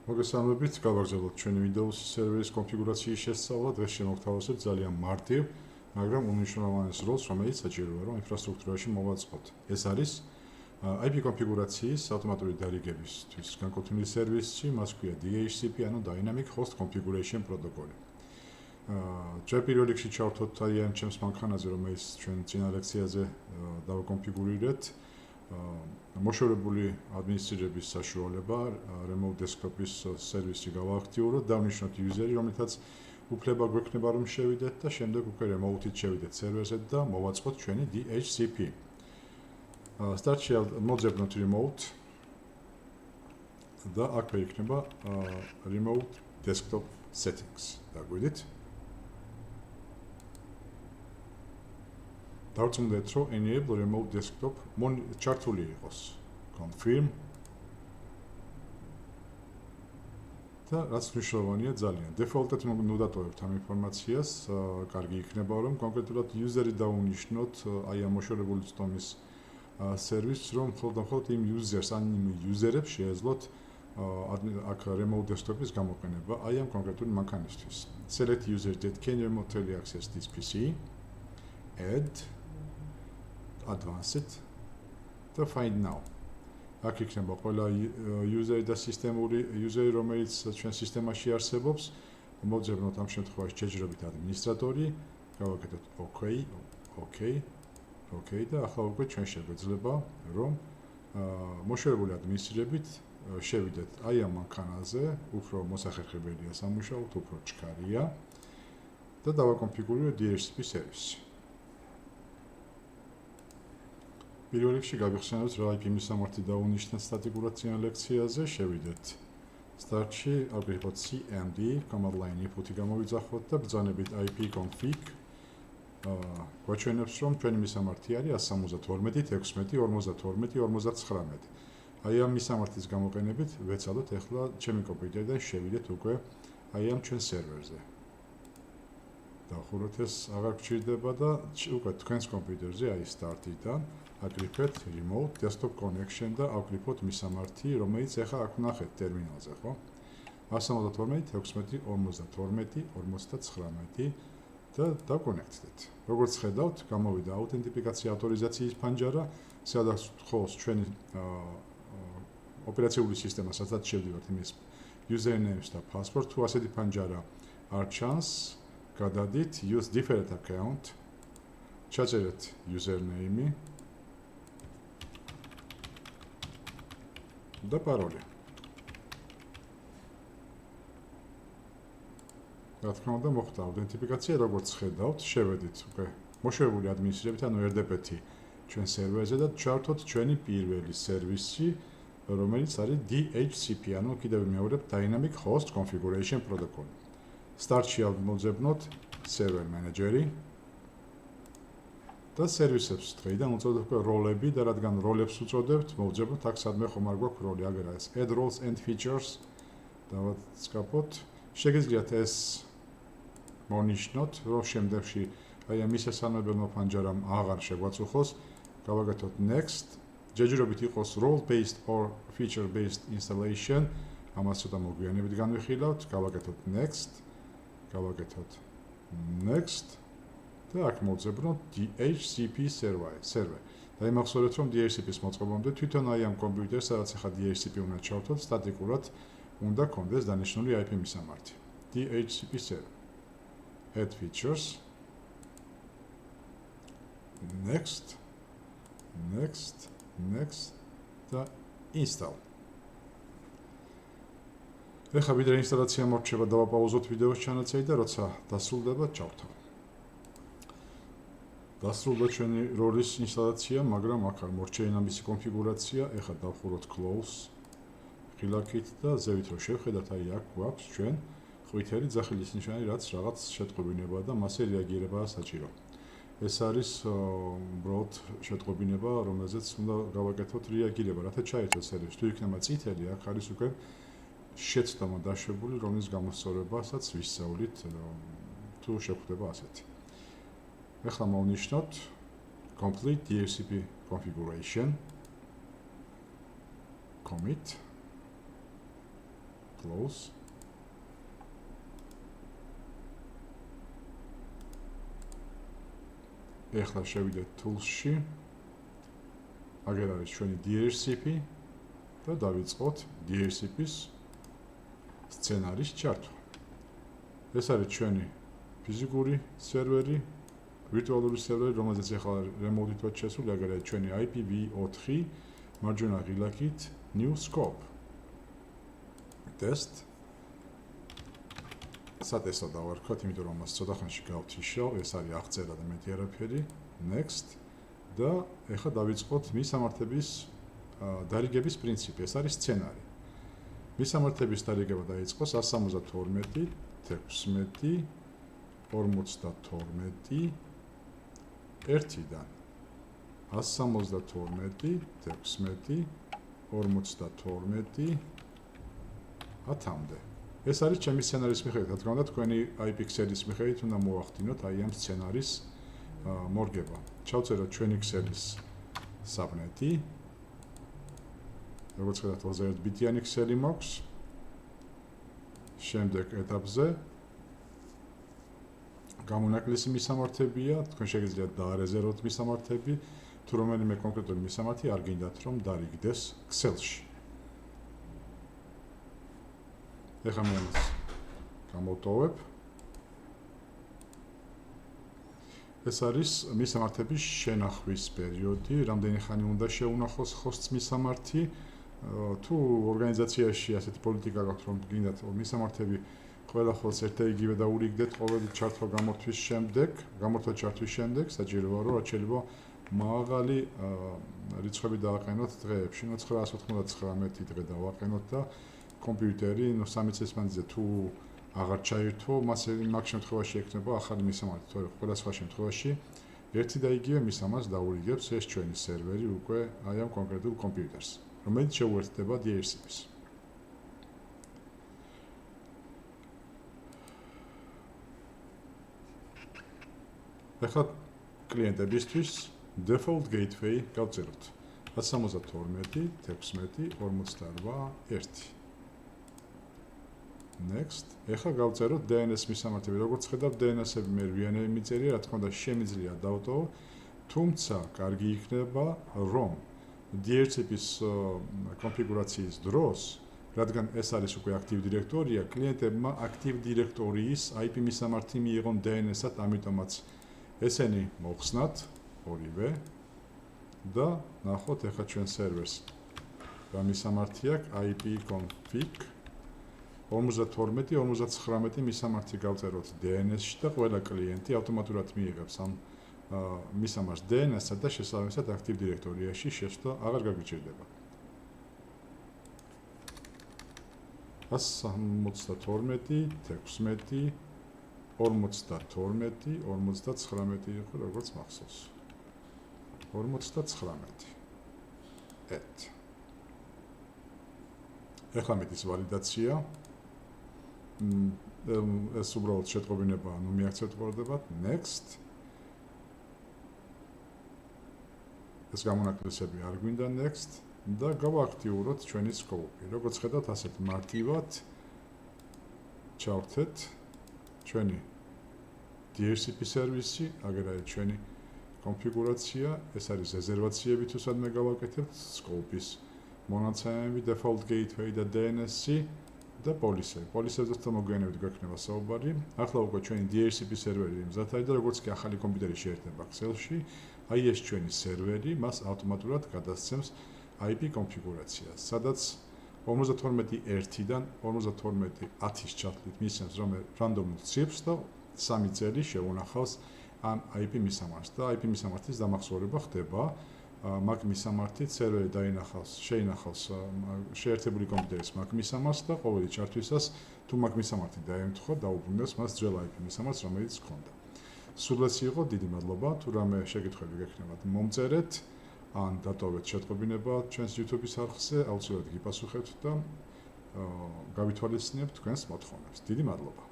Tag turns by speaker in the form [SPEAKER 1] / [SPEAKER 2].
[SPEAKER 1] მოგესალმებით, გავაგრძელოთ ჩვენი Windows სერვერის კონფიგურაციის შესწავლა. დღეს შემოგთავაზებთ ძალიან მარტივ, მაგრამ უმნიშვნელოვანეს როლს, რომელიც საჭიროა, რომ ინფრასტრუქტურაში მოვაწყოთ. ეს არის IP კონფიგურაციის ავტომატური დარიგებისთვის განკუთვნილი სერვისი, მას ქვია DHCP, ანუ Dynamic Host Configuration Protocol. ჩვენ პირველ რიგში ჩავთვალოთ ამ ჩემს მანქანაზე, რომელიც ჩვენ წინა ლექციაზე დავაკონფიგურირეთ. მოშორებული ადმინისტრირების საშუალება remote desktop-ის სერვისი გავააქტიუროთ, დავნიშნოთ user-ი, რომელთაც უფლება გვექნება რომ შევიდეთ და შემდეგ უკვე remote-ით შევიდეთ სერვერზე და მოვაწყოთ ჩვენი DHCP. Start-ში მოძებნოთ remote და აქვე იქნება remote desktop settings. დაგვიდით. დავწმუნდეთ, რომ enable remote desktop ჩართული იყოს. Confirm. და რაც მნიშვნელოვანია ძალიან. Default-ად მოდატოვებთ ამ ინფორმაციას, კარგი იქნება, რომ კონკრეტულად user-ი დავუნიშნოთ აი ამ მოშორებული ცდომის სერვისს, რომ მხოლოდ იმ users, ან იმ user-ებს შეეძლოთ აქ remote desktop-ის გამოყენება აი ამ კონკრეტული მანქანისთვის. Select users that can remotely access this PC. Add Advanced და Find Now. აქ იქნება ყველა user და სისტემური user, რომელიც ჩვენ სისტემაში არსებობს. მოვძებნოთ ამ შემთხვევაში შეჯიბრებით ადმინისტრატორი, გავაკეთოთ OK და ახლა უკვე ჩვენ შეგვეძლება რომ მოშორებული ადმინისტრირებით შევიდეთ აი ამ მანქანაზე, უფრო მოსახერხებელია სამუშაოდ, უფრო ჩქარია და დავაკონფიგურიროთ DHCP სერვისი. პირველ რიგში გავიხსენოთ რა IP მისამართი დავუნიშნეთ სტატიკურად წინა ლექციაზე, შევიდეთ Start-ში, აგვიღოთ CMD, command line input-ი გამოვიძახოთ და ბრძანებით ipconfig. გვაჩვენებს, რომ ჩვენი მისამართი არის 172, 16, 52, 59. აი ამ მისამართის გამოყენებით ვეცადოთ ახლა ჩემი კომპიუტერიდან შევიდეთ უკვე აი ამ ჩვენ სერვერზე. დავხუროთ ეს აღარ გჭირდება და უკვე თქვენს კომპიუტერზე აი Start-იდან აკლიფეთ remote desktop connection და აკლიფოთ მისამართი, რომელიც ახლა აქ ვნახეთ ტერმინალზე, ხო? 172, 16, 52, 59 და დაკონექტდეთ. როგორც ხედავთ, გამოვიდა აუთენტიფიკაცია ავტორიზაციის ფანჯარა, სადაც ხოლოს ჩვენი ოპერაციული სისტემა, სადაც შევდივართ იმის usernames და password, თუ ასეთი ფანჯარა არ ჩანს, გადადით use different account, ჩაწერეთ username-ი და paroli. რა თქმა უნდა, მოხდა აუთენტიფიკაცია, როგორც ხედავთ, შევედით უკვე მოშორებული ადმინისტრირებით, ანუ RDP-ი ჩვენ სერვერზე და ჩავთვალოთ ჩვენი პირველი სერვისი, რომელიც არის DHCP, ანუ კიდევ მეორე Dynamic Host Configuration Protocol. Start-ში მოძებნოთ Server Manager-ი და სერვისებს დღეიდან უწოდებთ როლები და რადგან როლებს უწოდებთ, მოვძებნოთ აქ სადმე ხომ არ გვაქვს როლი, აგერ არის Add Roles and Features. დავაწყაპოთ. შეგიძლიათ ეს მონიშნოთ, რომ შემდეგში აი ამ მისასალმებელმა ფანჯარამ აღარ შეგვაწუხოს. გავაკეთოთ Next. ჯერჯერობით იყოს Role-based or Feature-based installation. ამას ცოტა მოგვიანებით განვიხილავთ. გავაკეთოთ Next. გავაკეთოთ Next. და აქ მოვძებნოთ DHCP server. და იმახსოვრეთ, რომ DHCP-ის მოწყობამდე თვითონ აი ამ კომპიუტერს, სადაც ახლა DHCP უნდა ჩავთვალოთ, სტატიკურად უნდა კონდეს დანიშნული IP მისამართი. DHCP server. Add features. Next და install. ეხლა ვიდრე ინსტალაცია მორჩება, დავაპაუზოთ ვიდეოს ჩანაცემი და როცა დასრულდება, ჩავთავ. დასრულდა ჩვენი როლის ინსტალაცია, მაგრამ აქ არ მორჩენა მისი კონფიგურაცია. ეხლა დავხუროთ close ღილაკით და ზევით რომ შევხედათ, აი აქ გვაქვს ჩვენ ყვითელი ძახილის ნიშანი, რაც რაღაც შეტყობინება და მასე რეაგირება საჭირო. ეს არის უბრალოდ შეტყობინება, რომელზეც უნდა გავაკეთოთ რეაგირება, რათა ჩაერთოს სერვერში. თუ იქნება წითელი, აქ არის უკვე შეცდომა დაშვებული, რომლის გამოსწორებასაც ვისწავლით, თუ შეხვდება ასეთი. ეხლა მოვნიშნოთ complete DHCP configuration commit close. ეხლა შევიდეთ tools-ში. აგერ არის ჩვენი DHCP და დავიწყოთ DHCP-ის სცენარის ჩართვა. ეს არის ჩვენი ფიზიკური სერვერი, ვირტუალური სერვერი, რომელზეც ახლა remote-ით შესული, აგერ არის ჩვენი IPv4 მარჯვენა ღილაკით new scope. test. სატესტო დავარქვათ, იმიტომ რომ მას ცოტა ხანში გავთიშავ, ეს არის აღწერა და მეტი არაფერი. next. და ეხლა დავიწყოთ მისამართების დარიგების პრინციპი. ეს არის სცენარი. მისამართების დარიგება დაიწყო 172, 16, 52, 1-დან 172, 16, 52, 10-მდე. ეს არის ჩემი სცენარის მიხედვით, რა თქმა უნდა, თქვენი IP ქსელის მიხედვით უნდა მოახდინოთ აი ამ სცენარის მორგება. ჩავწეროთ ჩვენი ქსელის საბნეტი. როგორც ხედავთ, 21 ბიტიანი ქსელი მაქვს. შემდეგ ეტაპზე გამონაკლისი მისამართებია, თქვენ შეგიძლიათ დაარეზერვოთ მისამართები, თუ რომელიმე კონკრეტული მისამართი არ გინდათ რომ დარიგდეს ქსელში. ეხლა მე ამას გამოვტოვებ. ეს არის მისამართების შენახვის პერიოდი, რამდენი ხანი უნდა შეუნახოს ჰოსტს მისამართი. თუ ორგანიზაციაში ასეთი პოლიტიკა გაქვთ, რომ გინდათ მისამართები ყველაფერს ერთ და იგივე დაურიგდეთ ყოველი ჩართვა გამორთვის შემდეგ, საჭიროა რომ რაც შეიძლება მაღალი რიცხვები დააყენოთ დღეებში. 999 დღე დავაყენოთ და კომპიუტერი 3 წლის მანძილზე თუ აღარ ჩაირთვო, მაგ შემთხვევაში ექნება ახალი მისამართი, თორე ყველა სხვა შემთხვევაში ერთი და იგივე მისამართს დაურიგებს ეს ჩვენი სერვერი უკვე აი ამ კონკრეტულ კომპიუტერს, რომელიც შეუერთდება DHCP-ს. ეხლა კლიენტებისთვის default gateway გავწეროთ 172, 16, 48, 1. next. ეხლა გავწეროთ DNS მისამართები. როგორც ხედავთ, DNS-ები მე რვიანები მიწერია, რა თქმა უნდა, შემიძლია დავტოვო, თუმცა კარგი იქნება, რომ DHCP-ის კონფიგურაციის დროს, რადგან ეს არის უკვე active directory-ა, კლიენტებმა active directory-ის IP მისამართი მიიღონ DNS-ად, ამიტომაც ესენი მოხსნათ ორივე და ნახოთ ეხლა ჩვენ სერვერს. რა მისამართი აქვს IP config 52, 59 მისამართი გავწეროთ DNS-ში და ყველა კლიენტი ავტომატურად მიიღებს ამ მისამართს DNS-ად და შესაბამისად active directory-ში შეცვლა აღარ გაგიჭირდება. 172, 16, 52, 59 იყო როგორც მახსოვს. 59. ეხლა მეტის ვალიდაცია. ეს უბრალოდ შეტყობინება, ანუ მიაქცევდებოდებათ next. ეს გამონაკლისები არ გვინდა next და გავაქტიუროთ ჩვენი სკოპი. როგორც ხედავთ, ასეთ მარტივად ჩავთეთ ჩვენი DHCP სერვისი, აგერ არის ჩვენი კონფიგურაცია, ეს არის რეზერვაციები თუ სადმე გავაკეთებთ, სკოპის მონაცემები, default gateway და DNS-ი და პოლისები. პოლისებზეც მოგვიანებით გვექნება საუბარი. ახლა უკვე ჩვენი DHCP სერვერი მზად არის და როგორც კი ახალი კომპიუტერი შეერთება ქსელში, აი ეს ჩვენი სერვერი მას ავტომატურად გადასცემს IP კონფიგურაციას, სადაც 52.1-დან 52.10-ის ჩათვლით მისცემს რანდომულ ციფრს და 3 წელი შეუნახავს ამ IP მისამართს და IP მისამართის დამახსოვრება ხდება მაგ მისამართით სერვერი შეინახავს შეერთებული კომპიუტერის მაგ მისამართს და ყოველი ჩართვისას თუ მაგ მისამართი დაემთხვა დაუბრუნდეს მას ძველ IP მისამართს, რომელიც ჰქონდა. სულ ეს იყო, დიდი მადლობა. თუ რამე შეკითხვები გექნებათ, მომწერეთ ან დატოვეთ შეტყობინება ჩვენს YouTube-ის არხზე, აუცილებლად გიპასუხებთ და გავითვალისწინებთ თქვენს მოთხოვნებს. დიდი მადლობა.